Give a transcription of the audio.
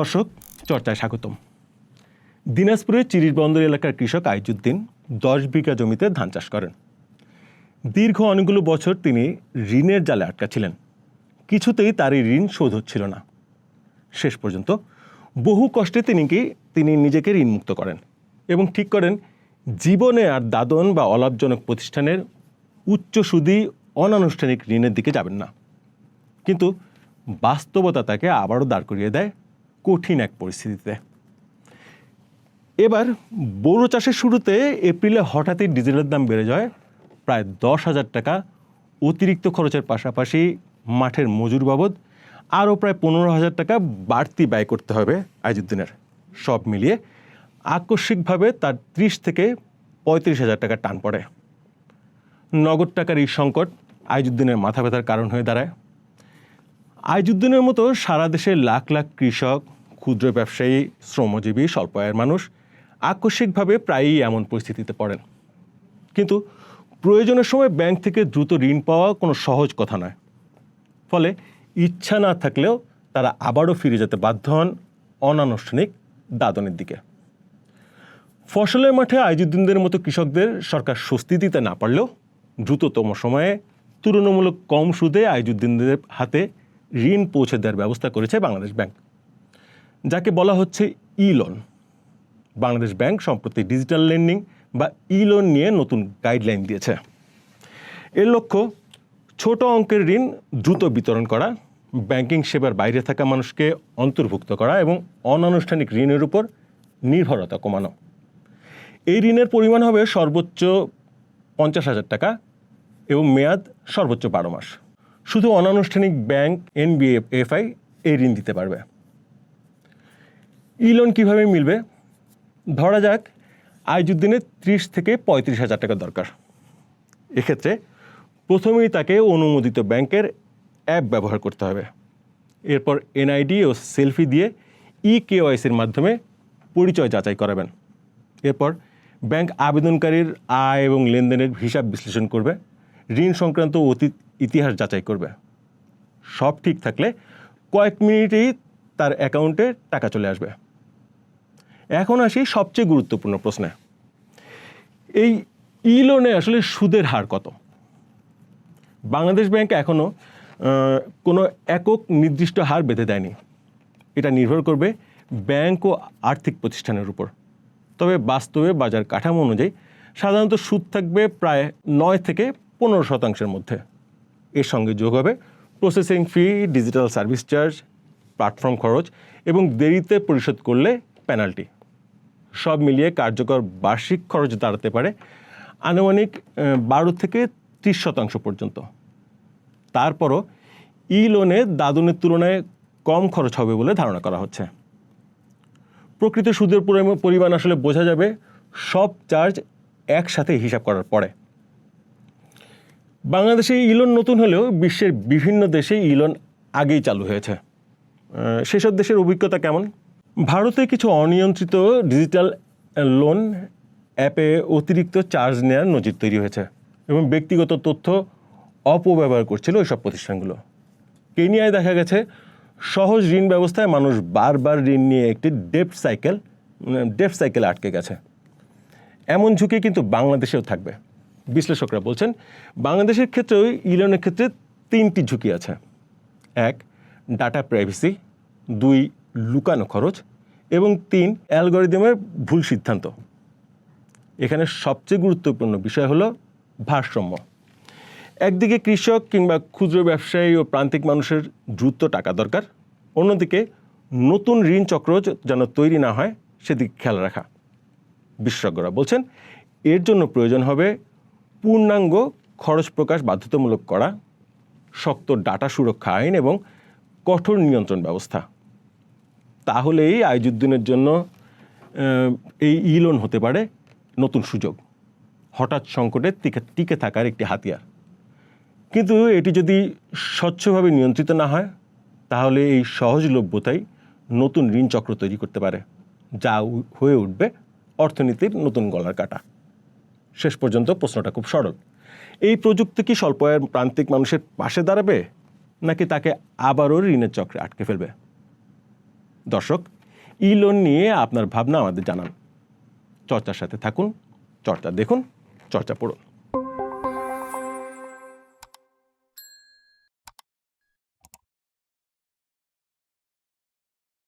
দর্শক, চর্চায় স্বাগতম। দিনাজপুরের চিরিরবন্দর এলাকার কৃষক আইজুদ্দিন 10 বিঘা জমিতে ধান চাষ করেন। দীর্ঘ অনেকগুলো বছর তিনি ঋণের জালে আটকা ছিলেন। কিছুতেই তার এই ঋণ শোধ হচ্ছিল না। শেষ পর্যন্ত বহু কষ্টে তিনি নিজেকে ঋণমুক্ত করেন এবং ঠিক করেন জীবনে আর দাদন বা অলাভজনক প্রতিষ্ঠানের উচ্চ সুদী অনানুষ্ঠানিক ঋণের দিকে যাবেন না। কিন্তু বাস্তবতা তাকে আবারও দাঁড় করিয়ে দেয় কঠিন এক পরিস্থিতিতে। এবার বোরো চাষের শুরুতে এপ্রিলে হঠাৎই ডিজেলের দাম বেড়ে যায় প্রায় 10,000 টাকা। অতিরিক্ত খরচের পাশাপাশি মাঠের মজুর বাবদ আরও প্রায় 15,000 টাকা বাড়তি ব্যয় করতে হবে আইজুদ্দিনের। সব মিলিয়ে আকস্মিকভাবে তার 30 থেকে 35,000 টাকা টান পড়ে। নগদ টাকার এই সংকট আইজুদ্দিনের মাথা ব্যথার কারণ হয়ে দাঁড়ায়। আইজুদ্দিনের মতো সারা দেশের লাখ লাখ কৃষক, ক্ষুদ্র ব্যবসায়ী, শ্রমজীবী, স্বল্প আয়ের মানুষ আকস্মিকভাবে প্রায়ই এমন পরিস্থিতিতে পড়েন। কিন্তু প্রয়োজনের সময় ব্যাংক থেকে দ্রুত ঋণ পাওয়া কোনো সহজ কথা নয়। ফলে ইচ্ছা না থাকলেও তারা আবারও ফিরে যেতে বাধ্য হন অনানুষ্ঠানিক দাদনের দিকে। ফসলের মাঠে আইজুদ্দিনদের মতো কৃষকদের সরকার স্বস্তি দিতে না পারলেও দ্রুততম সময়ে তুলনামূলক কম সুদে আইজুদ্দিনদের হাতে ঋণ পৌঁছে দেওয়ার ব্যবস্থা করেছে বাংলাদেশ ব্যাংক, যাকে বলা হচ্ছে ই লোন। বাংলাদেশ ব্যাংক সম্প্রতি ডিজিটাল লেন্ডিং বা ই লোন নিয়ে নতুন গাইডলাইন দিয়েছে। এর লক্ষ্য ছোট অঙ্কের ঋণ দ্রুত বিতরণ করা, ব্যাংকিং সেবার বাইরে থাকা মানুষকে অন্তর্ভুক্ত করা এবং অনানুষ্ঠানিক ঋণের উপর নির্ভরতা কমানো। এই ঋণের পরিমাণ হবে সর্বোচ্চ 50,000 টাকা এবং মেয়াদ সর্বোচ্চ 12 মাস। শুধু অনানুষ্ঠানিক ব্যাংক, এনবিএফআই এই ঋণ দিতে পারবে। ই লোন কীভাবে মিলবে? ধরা যাক আইজুদ্দিনের 30 থেকে 35,000 টাকা দরকার। এক্ষেত্রে প্রথমেই তাকে অনুমোদিত ব্যাংকের অ্যাপ ব্যবহার করতে হবে। এরপর এনআইডি ও সেলফি দিয়ে ইকেওয়াইসির মাধ্যমে পরিচয় যাচাই করাবেন। এরপর ব্যাংক আবেদনকারীর আয় এবং লেনদেনের হিসাব বিশ্লেষণ করবে, ঋণ সংক্রান্ত অতীত ইতিহাস যাচাই করবে। সব ঠিক থাকলে কয়েক মিনিটেই তার অ্যাকাউন্টে টাকা চলে আসবে। এখন আসি সবচেয়ে গুরুত্বপূর্ণ প্রশ্নে। এই ই লোনে আসলে সুদের হার কত? বাংলাদেশ ব্যাংক এখনও কোনো একক নির্দিষ্ট হার বেঁধে দেয়নি। এটা নির্ভর করবে ব্যাংক ও আর্থিক প্রতিষ্ঠানের উপর। তবে বাস্তবে বাজার কাঠামো অনুযায়ী সাধারণত সুদ থাকবে প্রায় 9 থেকে 15% মধ্যে। এর সঙ্গে যোগ হবে processing fee, digital service charge, platform খরচ এবং দেরিতে পরিশোধ করলে পেনাল্টি। সব মিলিয়ে কার্যকর বার্ষিক খরচ দাঁড়াতে পারে আনুমানিক 12 থেকে 30% পর্যন্ত। তারপরও ই লোনে দাদনের তুলনায় কম খরচ হবে বলে ধারণা করা হচ্ছে। প্রকৃত সুদের পরিমাণ আসলে বোঝা যাবে সব চার্জ একসাথে হিসাব করার পরে। বাংলাদেশে ই লোন নতুন হলেও বিশ্বের বিভিন্ন দেশে ই লোন আগেই চালু হয়েছে। সেসব দেশের অভিজ্ঞতা কেমন? ভারতে কিছু অনিয়ন্ত্রিত ডিজিটাল লোন অ্যাপে অতিরিক্ত চার্জ নেওয়ার নজির তৈরি হয়েছে এবং ব্যক্তিগত তথ্য অপব্যবহার করছিল ওইসব প্রতিষ্ঠানগুলো। কেনিয়ায় দেখা গেছে সহজ ঋণ ব্যবস্থায় মানুষ বারবার ঋণ নিয়ে একটি ডেপ্ট সাইকেলে আটকে গেছে। এমন ঝুঁকি কিন্তু বাংলাদেশেও থাকবে। বিশ্লেষকরা বলছেন বাংলাদেশের ক্ষেত্রেও ই লোনের ক্ষেত্রে 3টি ঝুঁকি আছে। 1, ডাটা প্রাইভেসি, 2, লুকানো খরচ এবং 3, অ্যালগরিদমের ভুল সিদ্ধান্ত। এখানে সবচেয়ে গুরুত্বপূর্ণ বিষয় হলো ভারসাম্য। একদিকে কৃষক কিংবা ক্ষুদ্র ব্যবসায়ী ও প্রান্তিক মানুষের দ্রুত টাকা দরকার, অন্যদিকে নতুন ঋণ চক্র যেন তৈরি না হয় সেদিকে খেয়াল রাখা। বিশেষজ্ঞরা বলছেন এর জন্য প্রয়োজন হবে পূর্ণাঙ্গ খরচ প্রকাশ বাধ্যতামূলক করা, শক্ত ডাটা সুরক্ষা আইন এবং কঠোর নিয়ন্ত্রণ ব্যবস্থা। তাহলেই আইজুদ্দিনের জন্য এই ই লোন হতে পারে নতুন সুযোগ, হঠাৎ সংকটে টিকে থাকার একটি হাতিয়ার। কিন্তু এটি যদি স্বচ্ছভাবে নিয়ন্ত্রিত না হয় তাহলে এই সহজলভ্যতাই নতুন ঋণ চক্র তৈরি করতে পারে, যা হয়ে উঠবে অর্থনীতির নতুন গলার কাটা। শেষ পর্যন্ত প্রশ্নটা খুব সরল। এই প্রযুক্তি কি স্বল্প আয়ের প্রান্তিক মানুষের পাশে দাঁড়াবে নাকি তাকে আবারও ঋণের চক্রে আটকে ফেলবে? দর্শক, ই লোন নিয়ে আপনার ভাবনা আমাদের জানান। চর্চার সাথে থাকুন, চর্চা দেখুন, চর্চা পড়ুন।